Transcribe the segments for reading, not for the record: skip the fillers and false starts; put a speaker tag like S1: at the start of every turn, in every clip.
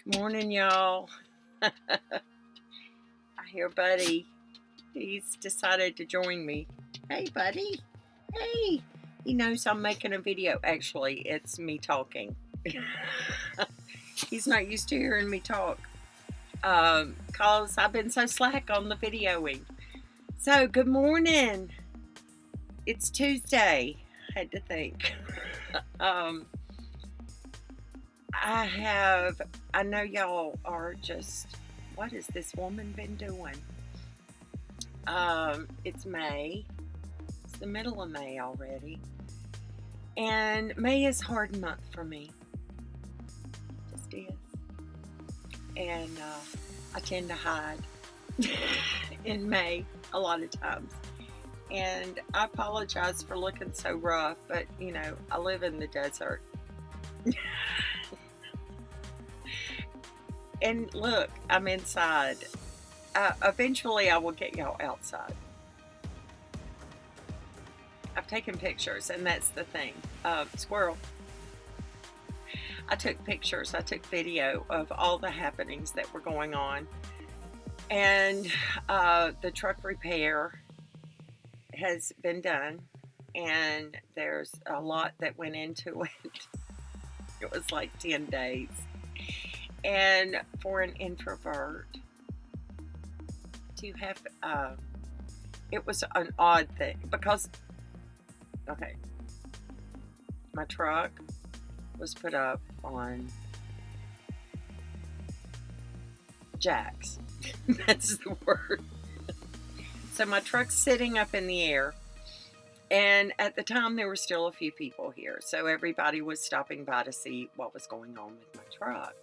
S1: Good morning, y'all. I hear Buddy. He's decided to join me. Hey, Buddy. Hey. He knows I'm making a video. Actually, it's me talking. He's not used to hearing me talk. Cause I've been so slack on the videoing. So, good morning. It's Tuesday. Had to think. um, I know y'all are just, what has this woman been doing? It's May. It's the middle of May already. And May is a hard month for me. Just is. And I tend to hide in May a lot of times. And I apologize for looking so rough, but I live in the desert. And look, I'm inside. Eventually, I will get y'all outside. I've taken pictures, and that's the thing. Squirrel. I took pictures. I took video of all the happenings that were going on. And the truck repair has been done. And there's a lot that went into it. It was like 10 days. And for an introvert to have, it was an odd thing because, okay, my truck was put up on jacks. That's the word. So my truck's sitting up in the air. And at the time, there were still a few people here. So everybody was stopping by to see what was going on with my truck.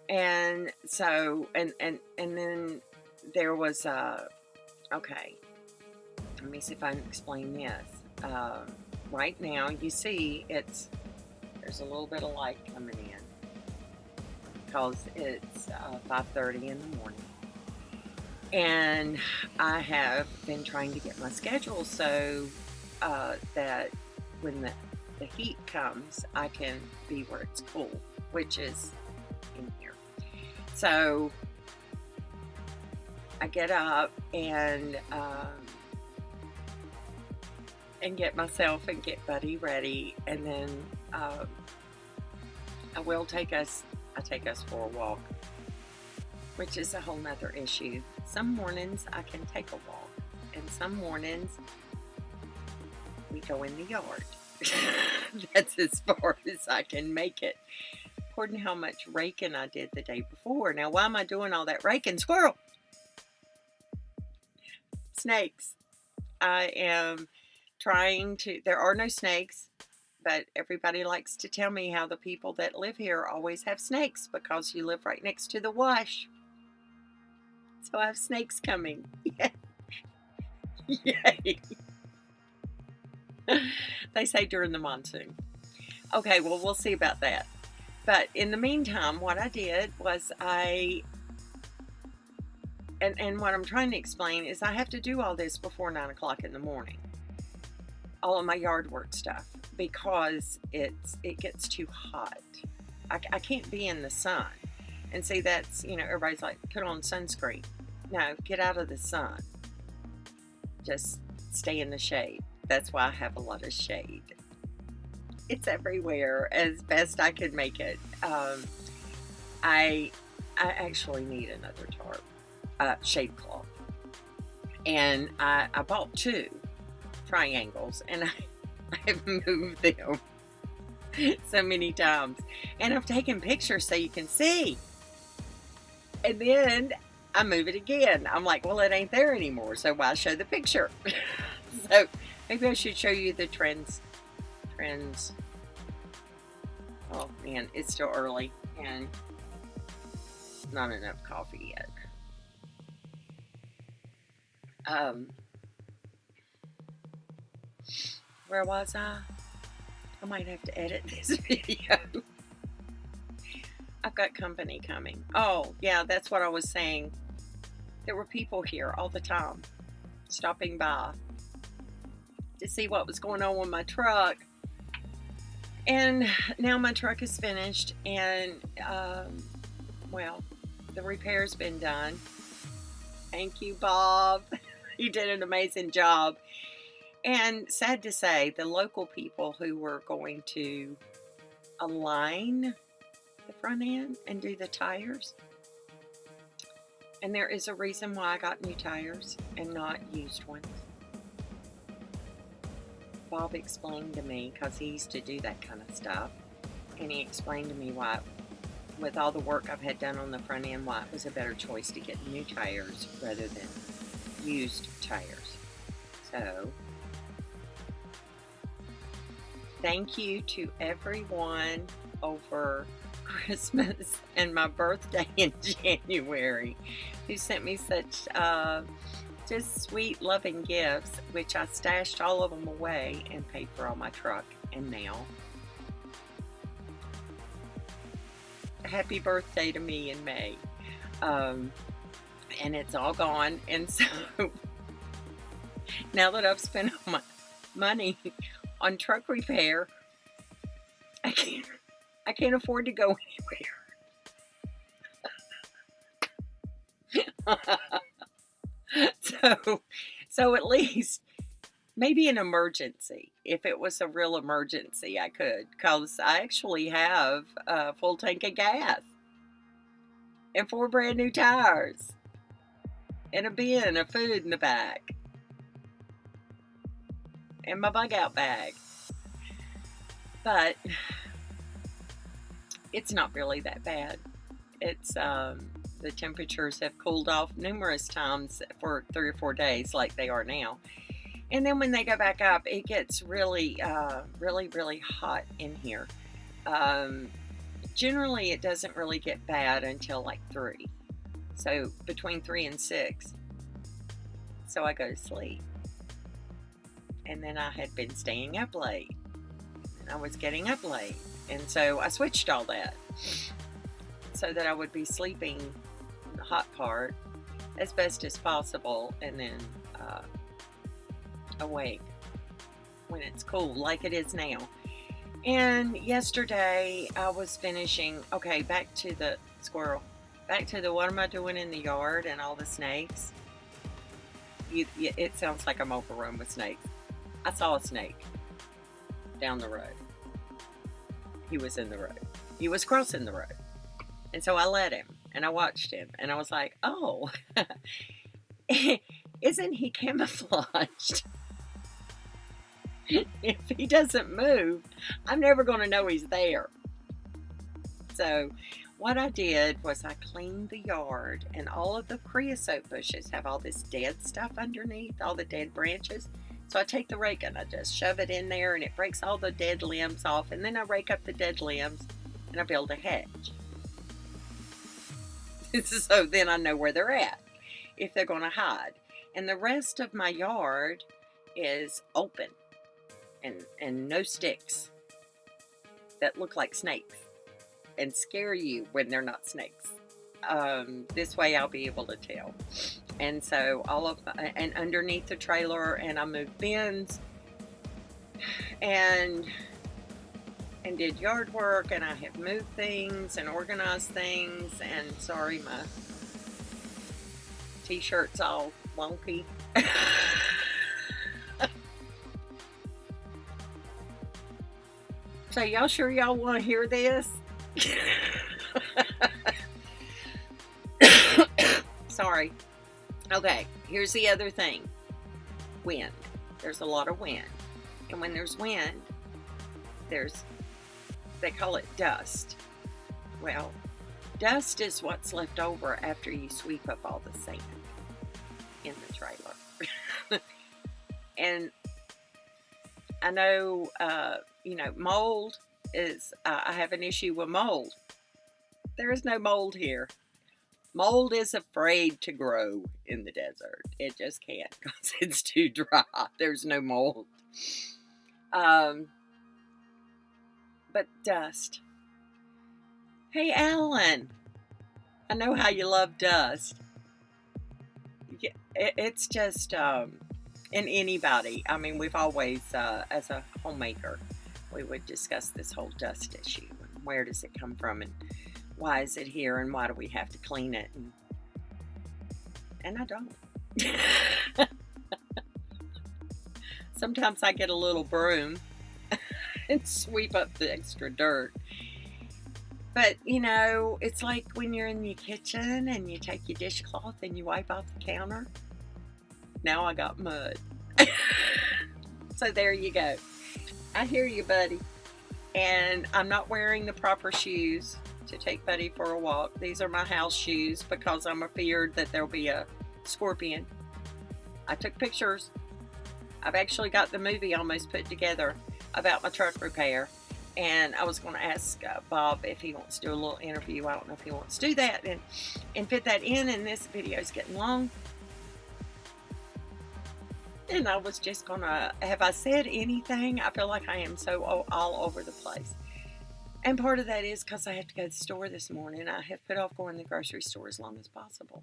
S1: And so, and then there was, okay, let me see if I can explain this. Right now, you see, there's a little bit of light coming in because it's 5:30 in the morning. And I have been trying to get my schedule so that when the heat comes, I can be where it's cool, which is in here. So I get up and get myself and get Buddy ready, and then I take us for a walk, which is a whole nother issue. Some mornings I can take a walk, and some mornings we go in the yard. That's as far as I can make it, according to how much raking I did the day before. Now, why am I doing all that raking? Squirrel! Snakes. I am trying to, there are no snakes, but everybody likes to tell me how the people that live here always have snakes because you live right next to the wash. So I have snakes coming. Yay. They say during the monsoon. Okay, well, we'll see about that. But in the meantime, what I did was and what I'm trying to explain is I have to do all this before 9 o'clock in the morning. All of my yard work stuff, because it gets too hot. I can't be in the sun. And see, that's, everybody's like, put on sunscreen. No, get out of the sun. Just stay in the shade. That's why I have a lot of shade. It's everywhere as best I could make it. I actually need another tarp, shade cloth. And I bought 2 triangles, and I've moved them so many times. And I've taken pictures so you can see. And then I move it again. I'm like, well, it ain't there anymore, so why show the picture? So maybe I should show you the trends. Oh man, it's still early and not enough coffee yet. Where was I? I might have to edit this video. I've got company coming. Oh, yeah, that's what I was saying. There were people here all the time, stopping by to see what was going on with my truck. And now my truck is finished, and well, the repair's been done. Thank you, Bob. You did an amazing job. And sad to say, the local people who were going to align the front end and do the tires, and there is a reason why I got new tires and not used ones. Bob explained to me, because he used to do that kind of stuff, and he explained to me why, with all the work I've had done on the front end, why it was a better choice to get new tires rather than used tires. So, thank you to everyone over Christmas and my birthday in January who sent me such just sweet, loving gifts, which I stashed all of them away and paid for all my truck. And now, happy birthday to me in May. And it's all gone. And so now that I've spent all my money on truck repair, I can't afford to go anywhere. So at least maybe an emergency. If it was a real emergency, I could, because I actually have a full tank of gas and 4 brand new tires and a bin of food in the back and my bug out bag. But it's not really that bad. It's the temperatures have cooled off numerous times for 3 or 4 days, like they are now. And then when they go back up, it gets really, really hot in here. Generally, it doesn't really get bad until like 3. So between 3 and 6. So I go to sleep. And then I had been staying up late. And I was getting up late. And so I switched all that so that I would be sleeping in the hot part as best as possible, and then awake when it's cool, like it is now. And yesterday I was finishing, okay, back to the squirrel, back to the what am I doing in the yard and all the snakes. It sounds like I'm overrun with snakes. I saw a snake down the road. He was in the road. He was crossing the road. And so I let him, and I watched him, and I was like, oh, isn't he camouflaged? If he doesn't move, I'm never going to know he's there. So what I did was I cleaned the yard, and all of the creosote bushes have all this dead stuff underneath, all the dead branches. So I take the rake and I just shove it in there, and it breaks all the dead limbs off, and then I rake up the dead limbs and I build a hedge. So then I know where they're at, if they're going to hide. And the rest of my yard is open and no sticks that look like snakes and scare you when they're not snakes. This way I'll be able to tell. And so and underneath the trailer, and I moved bins and did yard work, and I have moved things and organized things. And sorry, my t-shirt's all wonky. So y'all sure y'all want to hear this? Sorry. Okay, here's the other thing. Wind. There's a lot of wind. And when there's wind, they call it dust. Well, dust is what's left over after you sweep up all the sand in the trailer. And I know, mold is, I have an issue with mold. There is no mold here. Mold is afraid to grow in the desert. It just can't, because it's too dry. There's no mold. But dust. Hey, Alan. I know how you love dust. It's just, and anybody. I mean, we've always, as a homemaker, we would discuss this whole dust issue and where does it come from and why is it here and why do we have to clean it, and I don't. Sometimes I get a little broom and sweep up the extra dirt. But, you know, it's like when you're in the kitchen and you take your dishcloth and you wipe off the counter. Now I got mud. So there you go. I hear you, buddy. And I'm not wearing the proper shoes to take Buddy for a walk. These are my house shoes because I'm afeared that there'll be a scorpion. I took pictures. I've actually got the movie almost put together about my truck repair. And I was going to ask Bob if he wants to do a little interview. I don't know if he wants to do that and fit that in. And this video is getting long. And I was just going to, have I said anything? I feel like I am so all over the place. And part of that is because I had to go to the store this morning. I have put off going to the grocery store as long as possible.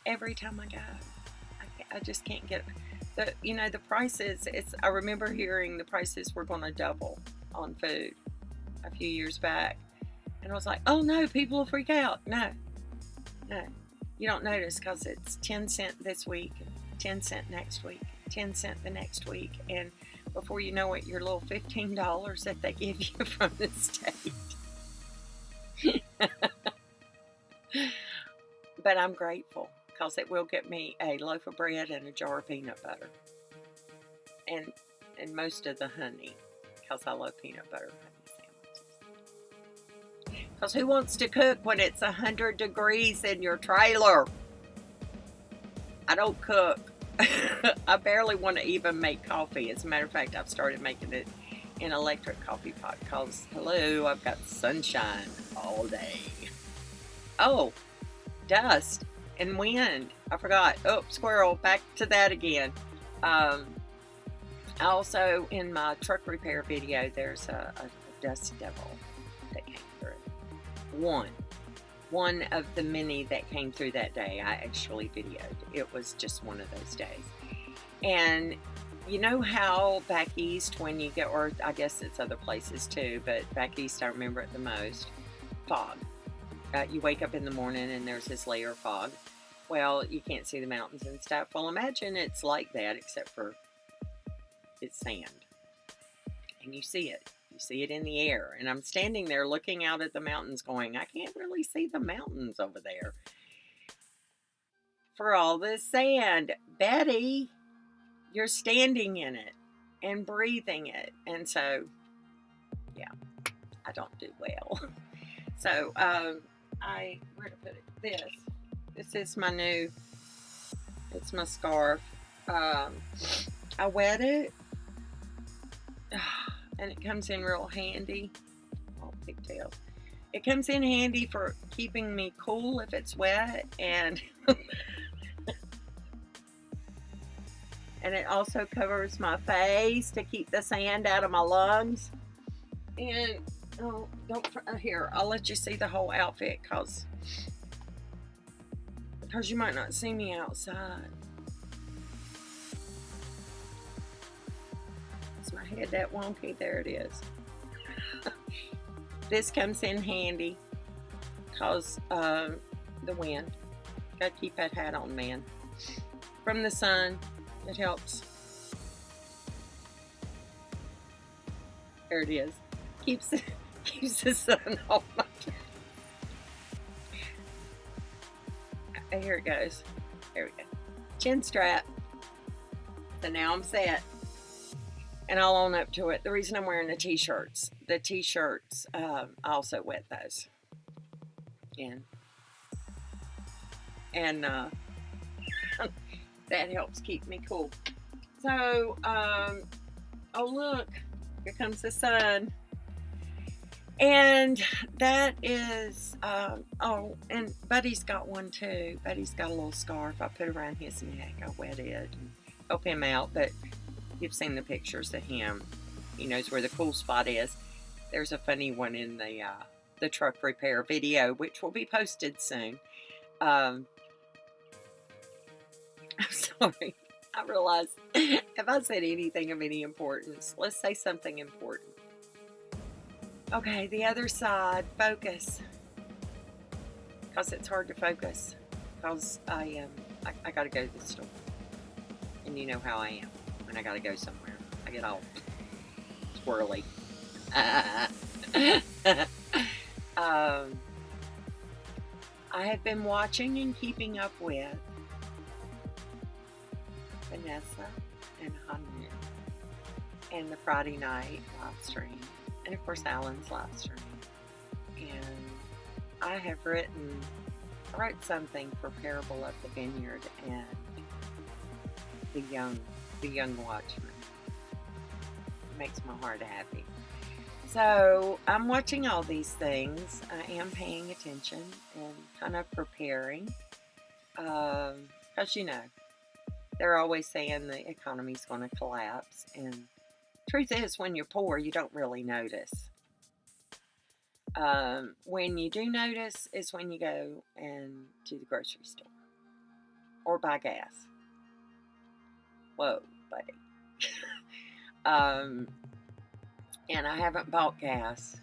S1: Every time I go, I just can't get the prices. I remember hearing the prices were going to double on food a few years back. And I was like, oh no, people will freak out. No. You don't notice because it's 10 cents this week, 10 cents next week, 10 cents the next week. And before you know it, your little $15 that they give you from the state. But I'm grateful because it will get me a loaf of bread and a jar of peanut butter. And most of the honey, because I love peanut butter honey sandwiches. Because who wants to cook when it's 100 degrees in your trailer? I don't cook. I barely want to even make coffee. As a matter of fact, I've started making it in electric coffee pot because, hello, I've got sunshine all day. Oh, dust and wind. I forgot. Oh, squirrel, back to that again. Also, in my truck repair video, there's a dust devil that came through. One of the many that came through that day. I actually videoed. It was just one of those days. And you know how back east when you get, or I guess it's other places too, but back east I remember it the most, fog. You wake up in the morning and there's this layer of fog. Well, you can't see the mountains and stuff. Well, imagine it's like that except for it's sand. And you see it. You see it in the air. And I'm standing there looking out at the mountains going, I can't really see the mountains over there for all this sand. Betty, you're standing in it and breathing it. And so, yeah, I don't do well. So, where to put it? This is my new, it's my scarf. I wet it. And it comes in real handy. Oh, pigtails. It comes in handy for keeping me cool if it's wet, and and it also covers my face to keep the sand out of my lungs. And here, I'll let you see the whole outfit because you might not see me outside. My head that wonky. There it is. This comes in handy because the wind. Gotta keep that hat on, man. From the sun, it helps. There it is. Keeps the sun off my face. Here it goes. There we go. Chin strap. So now I'm set. And I'll own up to it. The reason I'm wearing the t-shirts, I also wet those. And that helps keep me cool. So, oh look, here comes the sun. And that is, and Buddy's got one too. Buddy's got a little scarf I put around his neck. I wet it and help him out, but you've seen the pictures of him. He knows where the cool spot is. There's a funny one in the truck repair video, which will be posted soon. I'm sorry. I realize if I said anything of any importance, let's say something important. Okay, the other side, focus. Because it's hard to focus. Because I got to go to the store. And you know how I am when I got to go somewhere. I get all squirrely. I have been watching and keeping up with Vanessa and Hanu and the Friday night live stream, and of course Alan's live stream. And I wrote something for Parable of the Vineyard and the young watchman. It makes my heart happy. So I'm watching all these things. I am paying attention and kind of preparing. Because, they're always saying the economy's going to collapse. And truth is, when you're poor, you don't really notice. When you do notice is when you go to the grocery store or buy gas. Whoa, buddy. And I haven't bought gas.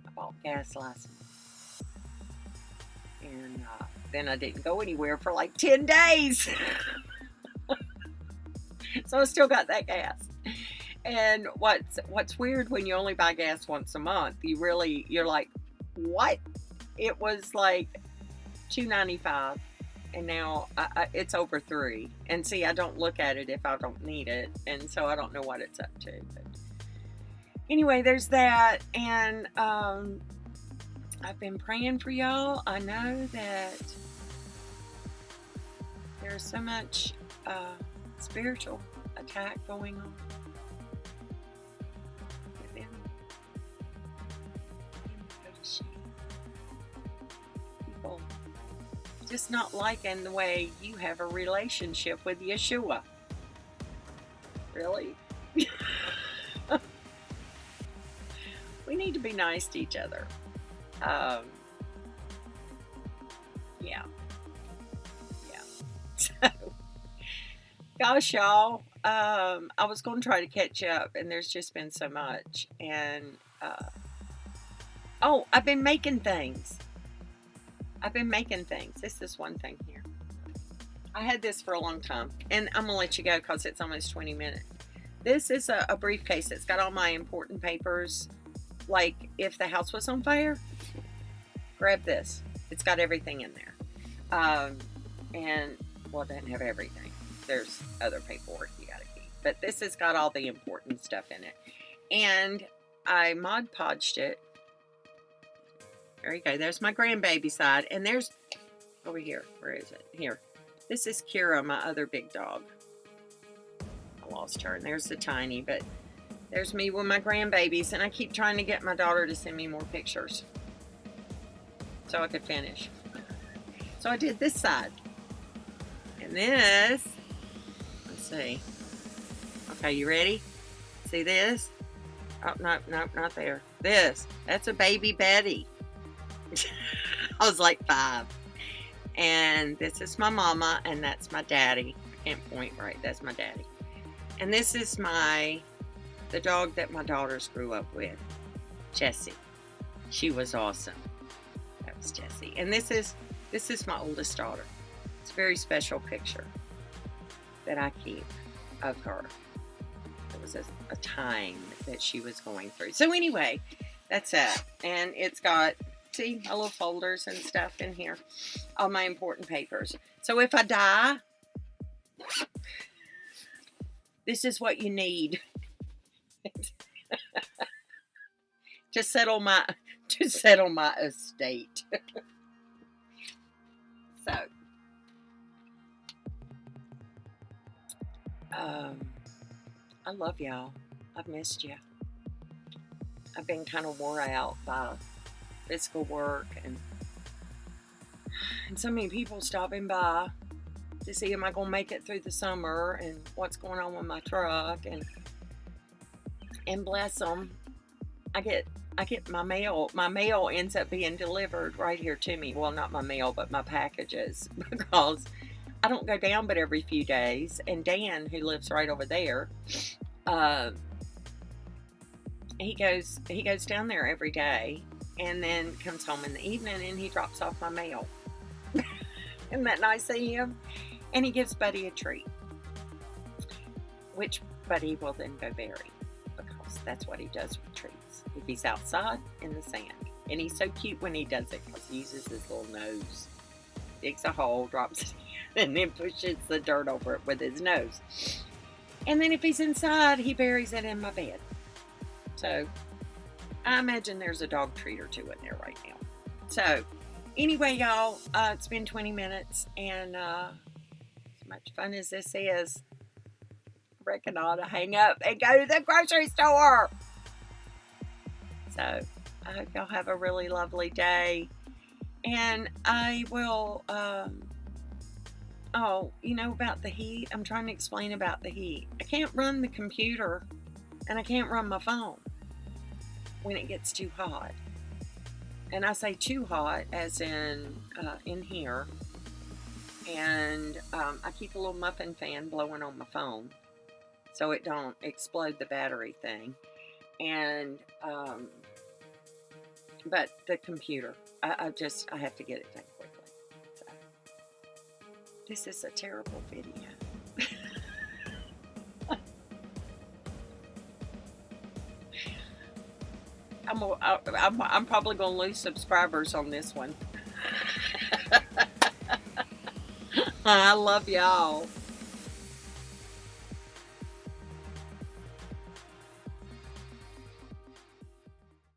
S1: I bought gas last month. And then I didn't go anywhere for like 10 days. So I still got that gas. And what's weird when you only buy gas once a month, you're like, what? It was like $2.95. And now it's over $3. And see, I don't look at it if I don't need it. And so I don't know what it's up to. But anyway, there's that. And I've been praying for y'all. I know that there's so much spiritual attack going on within people. Just not liking the way you have a relationship with Yeshua. Really? We need to be nice to each other. Yeah. So, gosh, y'all, I was going to try to catch up, and there's just been so much. And, I've been making things. This is one thing here. I had this for a long time, and I'm going to let you go because it's almost 20 minutes. This is a briefcase. It's got all my important papers. Like, if the house was on fire, grab this. It's got everything in there. It doesn't have everything. There's other paperwork you got to keep. But this has got all the important stuff in it. And I Mod Podged it. There you go. There's my grandbaby side. And there's, over here. Where is it? Here. This is Kira, my other big dog. I lost her. And there's the tiny. But there's me with my grandbabies. And I keep trying to get my daughter to send me more pictures, so I could finish. So I did this side. And this, let's see. Okay, you ready? See this? Oh, no, not there. That's a baby Betty. I was like 5. And this is my mama, and that's my daddy. I can't point right. That's my daddy. And this is the dog that my daughters grew up with, Jessie. She was awesome. That was Jessie. And this is my oldest daughter. It's a very special picture that I keep of her. It was a time that she was going through. So anyway, that's it. And it's got, see, my little folders and stuff in here. All my important papers. So if I die, this is what you need to settle my estate. So, I love y'all. I've missed you. I've been kind of wore out by physical work and so many people stopping by to see am I going to make it through the summer and what's going on with my truck, and bless them, I get my mail. My mail ends up being delivered right here to me. Well, not my mail, but my packages, because I don't go down but every few days. And Dan, who lives right over there, uh, he goes down there every day, and then comes home in the evening and he drops off my mail. Isn't that nice of him? And he gives Buddy a treat, which Buddy will then go bury, because that's what he does with treats. If he's outside in the sand. And he's so cute when he does it, because he uses his little nose, digs a hole, drops it in, and then pushes the dirt over it with his nose. And then if he's inside, he buries it in my bed. So I imagine there's a dog treat or two in there right now. So anyway, y'all, it's been 20 minutes, and as much fun as this is, I reckon I ought to hang up and go to the grocery store. So I hope y'all have a really lovely day. And I will, about the heat. I'm trying to explain about the heat. I can't run the computer, and I can't run my phone when it gets too hot. And I say too hot as in here. And I keep a little muffin fan blowing on my phone so it don't explode the battery thing. And but the computer, I have to get it done quickly. So, this is a terrible video. I'm probably going to lose subscribers on this one. I love y'all.